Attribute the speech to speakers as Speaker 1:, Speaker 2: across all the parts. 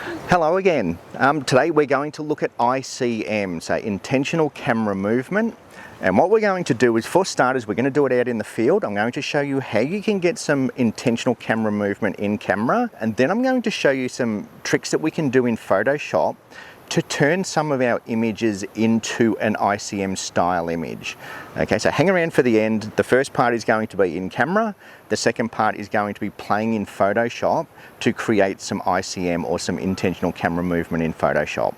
Speaker 1: Hello again. Today we're going to look at ICM, so intentional camera movement. And what we're going to do is, for starters, we're going to do it out in the field. I'm going to show you how you can get some intentional camera movement in camera. And then I'm going to show you some tricks that we can do in Photoshop to turn some of our images into an ICM style image. Okay, so hang around for the end. The first part is going to be in camera. The second part is going to be playing in Photoshop to create some ICM or some intentional camera movement in Photoshop.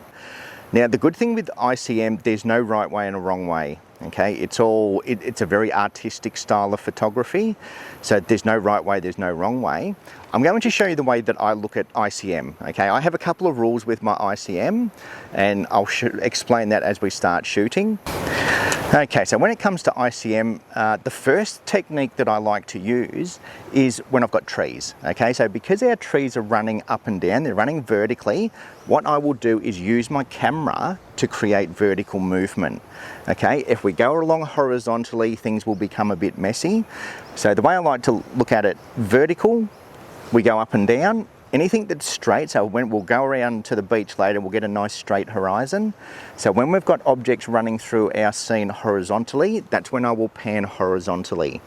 Speaker 1: Now, the good thing with ICM, there's no right way and a wrong way. Okay, it's a very artistic style of photography, so there's no right way, there's no wrong way. I'm going to show you the way that I look at ICM. Okay, I have a couple of rules with my ICM, and I'll explain that as we start shooting. Okay, so when it comes to ICM, the first technique that I like to use is when I've got trees. Okay, so because our trees are running up and down, they're running vertically, what I will do is use my camera to create vertical movement. Okay, if we go along horizontally, things will become a bit messy. So the way I like to look at it, vertical, we go up and down. Anything that's straight, so when we'll go around to the beach later, we'll get a nice straight horizon. So when we've got objects running through our scene horizontally, that's when I will pan horizontally.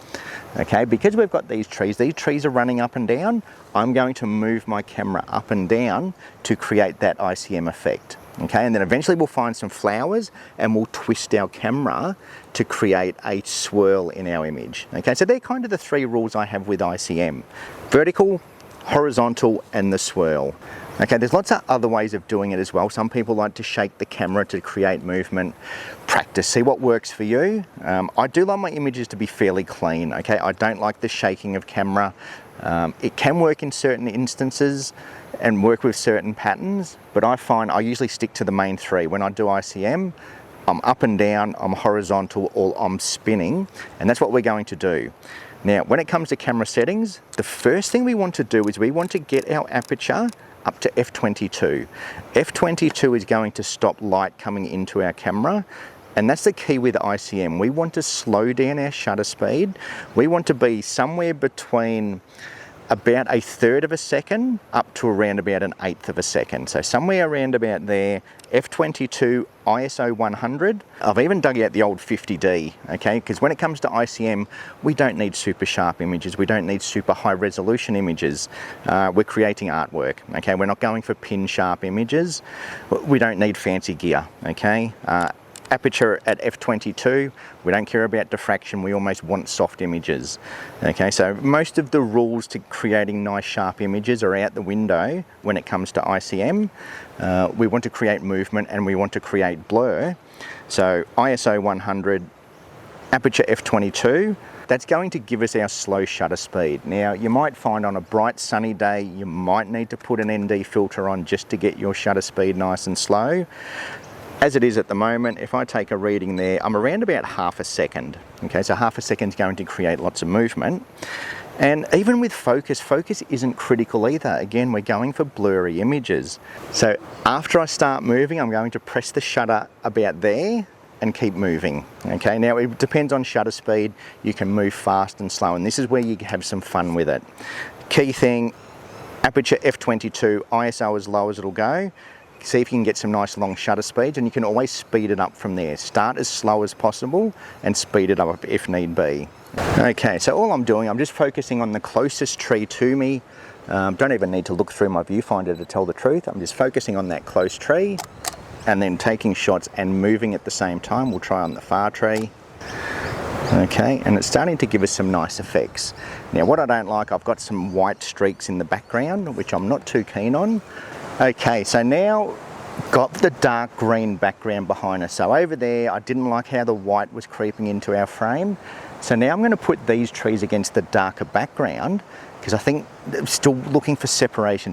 Speaker 1: Okay, because we've got these trees are running up and down, I'm going to move my camera up and down to create that ICM effect. Okay, and then eventually we'll find some flowers and we'll twist our camera to create a swirl in our image. Okay, so they're kind of the three rules I have with ICM. Vertical, horizontal, and the swirl. Okay, there's lots of other ways of doing it as well. Some people like to shake the camera to create movement. Practice, see what works for you. I do like my images to be fairly clean. Okay, I don't like the shaking of camera. It can work in certain instances and work with certain patterns, but I find I usually stick to the main three. When I do ICM, I'm up and down, I'm horizontal, or I'm spinning, and that's what we're going to do. Now, when it comes to camera settings, the first thing we want to do is we want to get our aperture up to f22. f22 is going to stop light coming into our camera, and that's the key with ICM. We want to slow down our shutter speed. We want to be somewhere between about 1/3 of a second up to around about 1/8 of a second. So somewhere around about there, f22, ISO 100. I've even dug out the old 50D, okay? Because when it comes to ICM, we don't need super sharp images. We don't need super high resolution images. We're creating artwork, okay? We're not going for pin sharp images. We don't need fancy gear, okay? Aperture at f22, we don't care about diffraction, we almost want soft images. Okay, so most of the rules to creating nice sharp images are out the window when it comes to ICM. We want to create movement and we want to create blur. So ISO 100, aperture f22, that's going to give us our slow shutter speed. Now, you might find on a bright sunny day, you might need to put an ND filter on just to get your shutter speed nice and slow. As it is at the moment, if I take a reading there, I'm around about 1/2 a second. Okay, so 1/2 a second is going to create lots of movement. And even with focus isn't critical either. Again, we're going for blurry images. So after I start moving, I'm going to press the shutter about there and keep moving. Okay, now it depends on shutter speed. You can move fast and slow, and this is where you have some fun with it. Key thing, aperture f22, ISO as low as it'll go. See if you can get some nice long shutter speeds, and you can always speed it up from there. Start as slow as possible and speed it up if need be. Okay, so all I'm doing, I'm just focusing on the closest tree to me. Don't even need to look through my viewfinder to tell the truth. I'm just focusing on that close tree and then taking shots and moving at the same time. We'll try on the far tree. Okay, and it's starting to give us some nice effects. Now, what I don't like, I've got some white streaks in the background, which I'm not too keen on. Okay, so now got the dark green background behind us. So over there, I didn't like how the white was creeping into our frame. So now I'm going to put these trees against the darker background, because I think I'm still looking for separation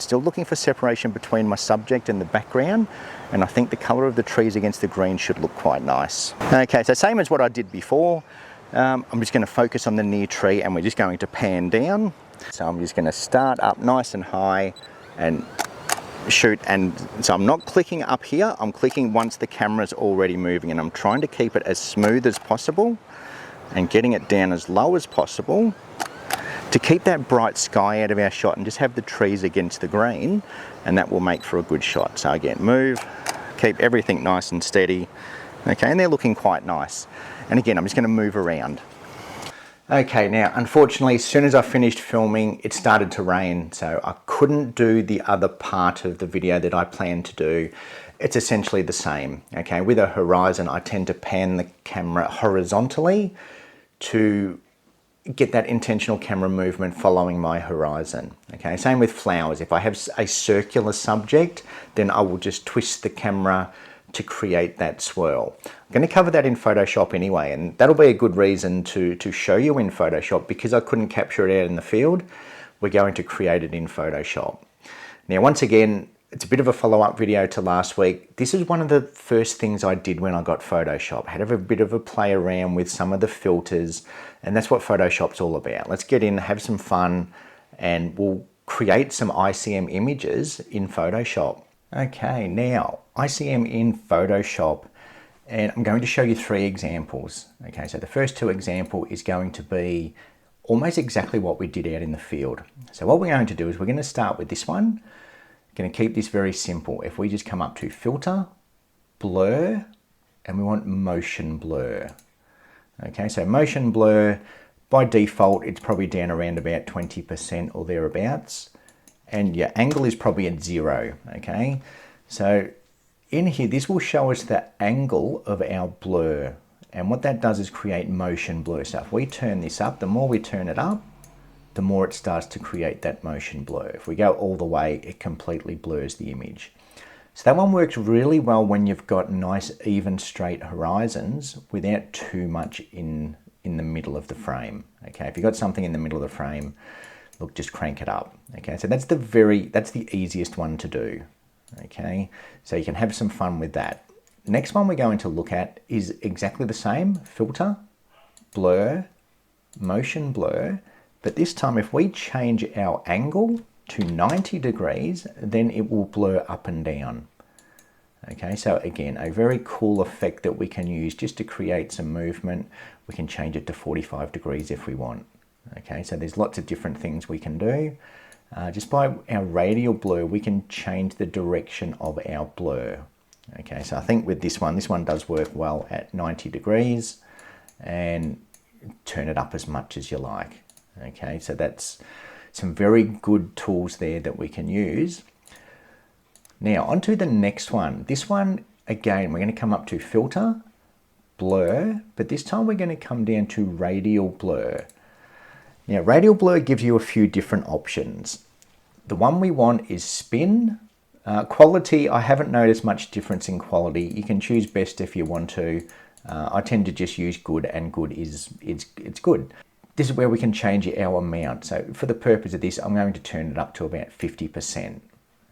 Speaker 1: between my subject and the background. And I think the colour of the trees against the green should look quite nice. Okay, so same as what I did before. I'm just going to focus on the near tree and we're just going to pan down. So I'm just going to start up nice and high and shoot, and so I'm not clicking up here, I'm clicking once the camera's already moving, and I'm trying to keep it as smooth as possible and getting it down as low as possible to keep that bright sky out of our shot and just have the trees against the green, and that will make for a good shot. So again, move, keep everything nice and steady. Okay, and they're looking quite nice. And again, I'm just going to move around. Okay, now unfortunately, as soon as I finished filming, it started to rain, so I couldn't do the other part of the video that I planned to do. It's essentially the same. Okay, with a horizon, I tend to pan the camera horizontally to get that intentional camera movement following my horizon. Okay, same with flowers. If I have a circular subject, then I will just twist the camera to create that swirl. I'm going to cover that in Photoshop anyway, and that'll be a good reason to show you in Photoshop, because I couldn't capture it out in the field. We're going to create it in Photoshop. Now, once again, it's a bit of a follow-up video to last week. This is one of the first things I did when I got Photoshop. I had a bit of a play around with some of the filters, and that's what Photoshop's all about. Let's get in, have some fun, and we'll create some ICM images in Photoshop. Okay, now ICM in Photoshop, and I'm going to show you 3 examples. Okay, so the first 2 example is going to be almost exactly what we did out in the field. So what we're going to do is we're going to start with this one. Going to keep this very simple. If we just come up to Filter, Blur, and we want Motion Blur. Okay, so Motion Blur, by default, it's probably down around about 20% or thereabouts. And your angle is probably at 0, okay? So in here, this will show us the angle of our blur. And what that does is create motion blur. So if we turn this up, the more we turn it up, the more it starts to create that motion blur. If we go all the way, it completely blurs the image. So that one works really well when you've got nice, even, straight horizons without too much in the middle of the frame. Okay, if you've got something in the middle of the frame, look, just crank it up. Okay, so that's the easiest one to do. Okay, so you can have some fun with that. Next one we're going to look at is exactly the same. Filter, blur, motion blur, but this time if we change our angle to 90 degrees, then it will blur up and down. Okay, so again, a very cool effect that we can use just to create some movement. We can change it to 45 degrees if we want. Okay, so there's lots of different things we can do. Just by our radial blur, we can change the direction of our blur. Okay, so I think with this one does work well at 90 degrees, and turn it up as much as you like. Okay, so that's some very good tools there that we can use. Now on to the next one. This one, again, we're going to come up to Filter, Blur, but this time we're going to come down to Radial Blur. Now, radial blur gives you a few different options. The one we want is spin. Quality, I haven't noticed much difference in quality. You can choose best if you want to. I tend to just use good, and good is it's good. This is where we can change our amount. So for the purpose of this, I'm going to turn it up to about 50%.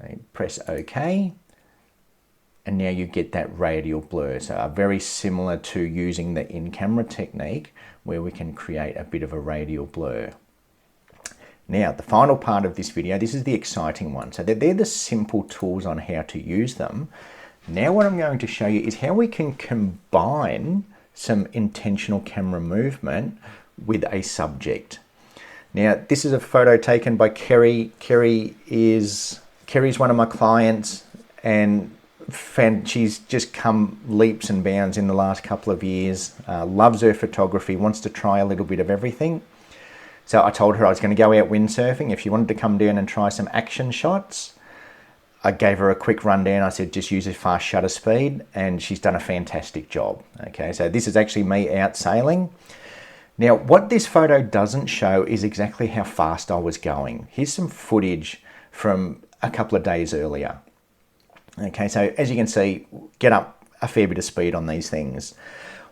Speaker 1: Okay, press OK. And now you get that radial blur. So very similar to using the in-camera technique, where we can create a bit of a radial blur. Now, the final part of this video, this is the exciting one. So they're the simple tools on how to use them. Now what I'm going to show you is how we can combine some intentional camera movement with a subject. Now, this is a photo taken by Kerry. Kerry's one of my clients, and she's just come leaps and bounds in the last couple of years. Loves her photography, wants to try a little bit of everything. So I told her I was going to go out windsurfing. If she wanted to come down and try some action shots, I gave her a quick rundown. I said, just use a fast shutter speed, and she's done a fantastic job. Okay, so this is actually me out sailing. Now, what this photo doesn't show is exactly how fast I was going. Here's some footage from a couple of days earlier. Okay, so as you can see, get up a fair bit of speed on these things.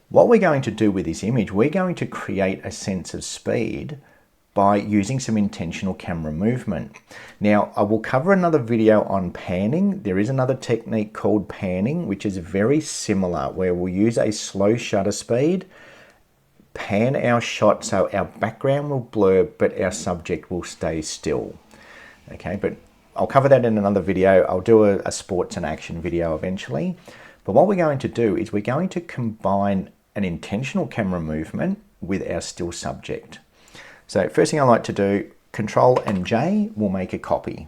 Speaker 1: What we're going to do with this image, we're going to create a sense of speed by using some intentional camera movement. Now, I will cover another video on panning. There is another technique called panning, which is very similar, where we'll use a slow shutter speed, pan our shot so our background will blur, but our subject will stay still. Okay, but I'll cover that in another video. I'll do a sports and action video eventually. But what we're going to do is we're going to combine an intentional camera movement with our still subject. So first thing I like to do, Control and J will make a copy.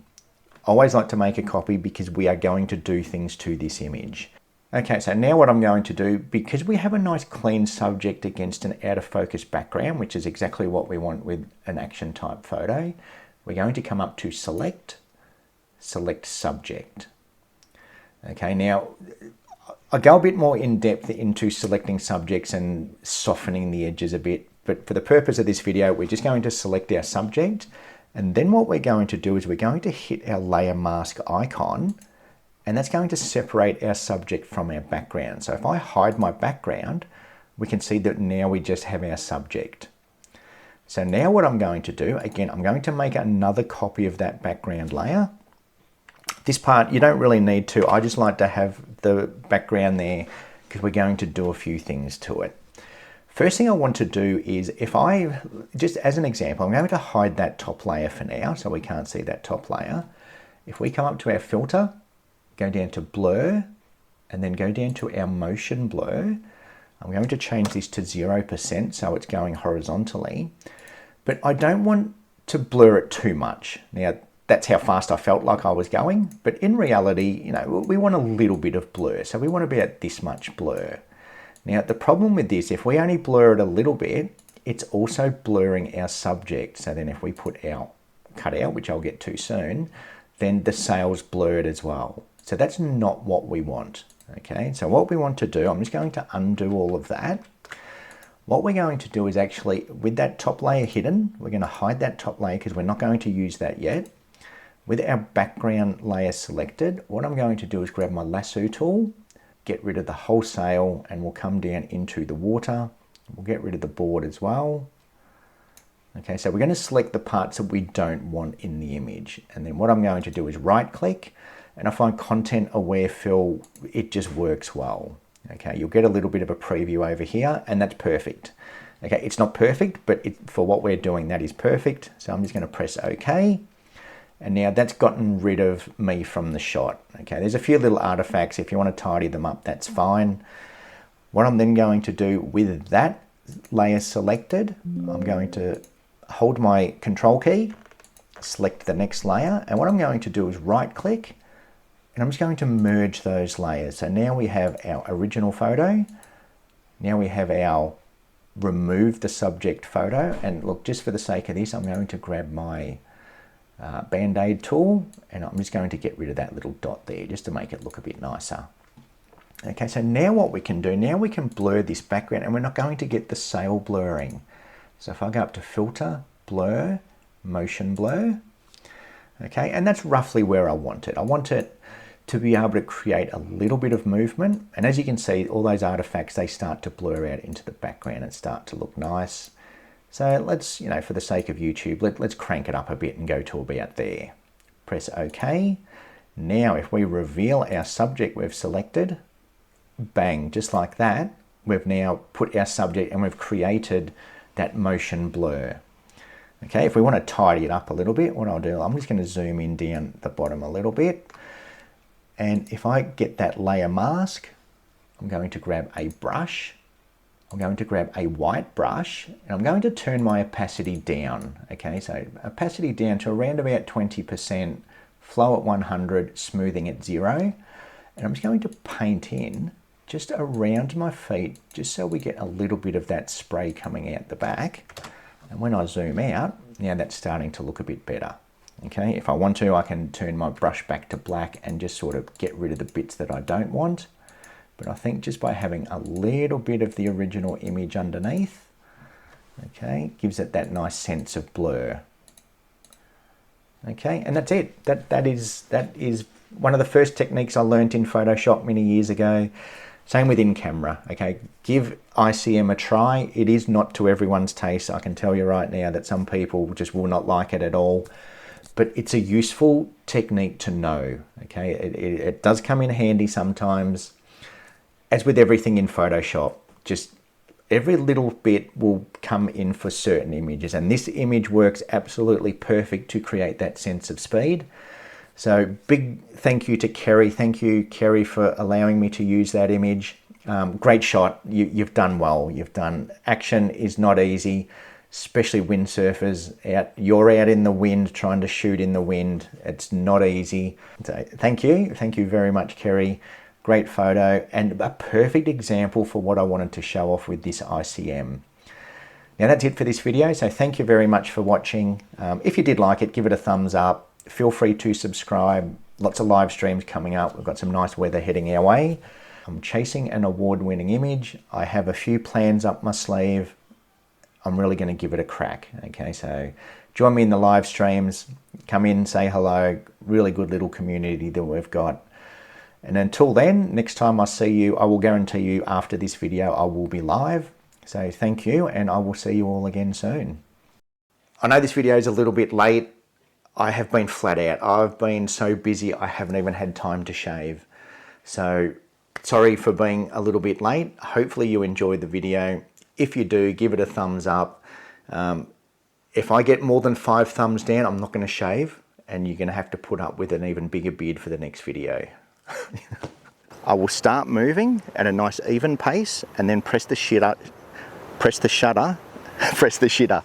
Speaker 1: Always like to make a copy because we are going to do things to this image. Okay, so now what I'm going to do, because we have a nice clean subject against an out of focus background, which is exactly what we want with an action type photo, we're going to come up to Select, Select Subject. Okay, now I go a bit more in depth into selecting subjects and softening the edges a bit, but for the purpose of this video, we're just going to select our subject. And then what we're going to do is we're going to hit our layer mask icon, and that's going to separate our subject from our background. So if I hide my background, we can see that now we just have our subject. So now what I'm going to do, again, I'm going to make another copy of that background layer. This part, you don't really need to. I just like to have the background there because we're going to do a few things to it. First thing I want to do is, if I, just as an example, I'm going to hide that top layer for now so we can't see that top layer. If we come up to our filter, go down to blur, and then go down to our motion blur, I'm going to change this to 0% so it's going horizontally, but I don't want to blur it too much. Now, that's how fast I felt like I was going, but in reality, you know, we want a little bit of blur, so we want to be at this much blur. Now, the problem with this, if we only blur it a little bit, it's also blurring our subject. So then if we put our cutout, which I'll get to soon, then the sail's blurred as well. So that's not what we want. Okay, so what we want to do, I'm just going to undo all of that. What we're going to do is actually, with that top layer hidden, we're going to hide that top layer because we're not going to use that yet. With our background layer selected, what I'm going to do is grab my lasso tool, get rid of the whole sail, and we'll come down into the water. We'll get rid of the board as well. Okay, so we're going to select the parts that we don't want in the image. And then what I'm going to do is right click, and I find content aware fill, it just works well. Okay, you'll get a little bit of a preview over here, and that's perfect. Okay, it's not perfect, but for what we're doing, that is perfect. So I'm just going to press OK. And now that's gotten rid of me from the shot. Okay, there's a few little artifacts. If you want to tidy them up, that's fine. What I'm then going to do with that layer selected, I'm going to hold my control key, select the next layer, and what I'm going to do is right click, and I'm just going to merge those layers. So now we have our original photo, now we have our remove the subject photo, and look, just for the sake of this, I'm going to grab my Band-Aid tool, and I'm just going to get rid of that little dot there just to make it look a bit nicer. Okay, so now what we can do, now we can blur this background, and we're not going to get the sail blurring. So if I go up to filter, blur, motion blur, okay, and that's roughly where I want it. I want it to be able to create a little bit of movement, and as you can see, all those artifacts, they start to blur out into the background and start to look nice. So let's, you know, for the sake of YouTube, let's crank it up a bit and go to about there. Press OK. Now, if we reveal our subject we've selected, bang, just like that, we've now put our subject and we've created that motion blur. Okay, if we want to tidy it up a little bit, what I'll do, I'm just going to zoom in down the bottom a little bit. And if I get that layer mask, I'm going to grab a brush. I'm going to grab a white brush, and I'm going to turn my opacity down. Okay, so opacity down to around about 20%, flow at 100, smoothing at 0. And I'm just going to paint in just around my feet, just so we get a little bit of that spray coming out the back. And when I zoom out, now that's starting to look a bit better. Okay, if I want to, I can turn my brush back to black and just sort of get rid of the bits that I don't want. But I think just by having a little bit of the original image underneath, okay, gives it that nice sense of blur. Okay, and that's it. That is one of the first techniques I learned in Photoshop many years ago. Same with in-camera, okay? Give ICM a try. It is not to everyone's taste. I can tell you right now that some people just will not like it at all. But it's a useful technique to know, okay? It does come in handy sometimes. As with everything in Photoshop, just every little bit will come in for certain images, and this image works absolutely perfect to create that sense of speed. So big thank you to Kerry. Thank you, Kerry, for allowing me to use that image. Great shot. You've done well. You've done. Action is not easy. especially windsurfers out. You're out in the wind trying to shoot in the wind. It's not easy. So thank you very much, Kerry. Great photo and a perfect example for what I wanted to show off with this ICM. Now that's it for this video, so thank you very much for watching. If you did like it, give it a thumbs up. Feel free to subscribe. Lots of live streams coming up. We've got some nice weather heading our way. I'm chasing an award-winning image. I have a few plans up my sleeve. I'm really going to give it a crack. Okay, so join me in the live streams. Come in, say hello. Really good little community that we've got. And until then, next time I see you, I will guarantee you after this video, I will be live. So thank you, and I will see you all again soon. I know this video is a little bit late. I have been flat out. I've been so busy, I haven't even had time to shave. So sorry for being a little bit late. Hopefully you enjoyed the video. If you do, give it a thumbs up. If I get more than 5 thumbs down, I'm not going to shave, and you're going to have to put up with an even bigger beard for the next video. I will start moving at a nice even pace and then press the shutter. Press the shutter. Press the shitter.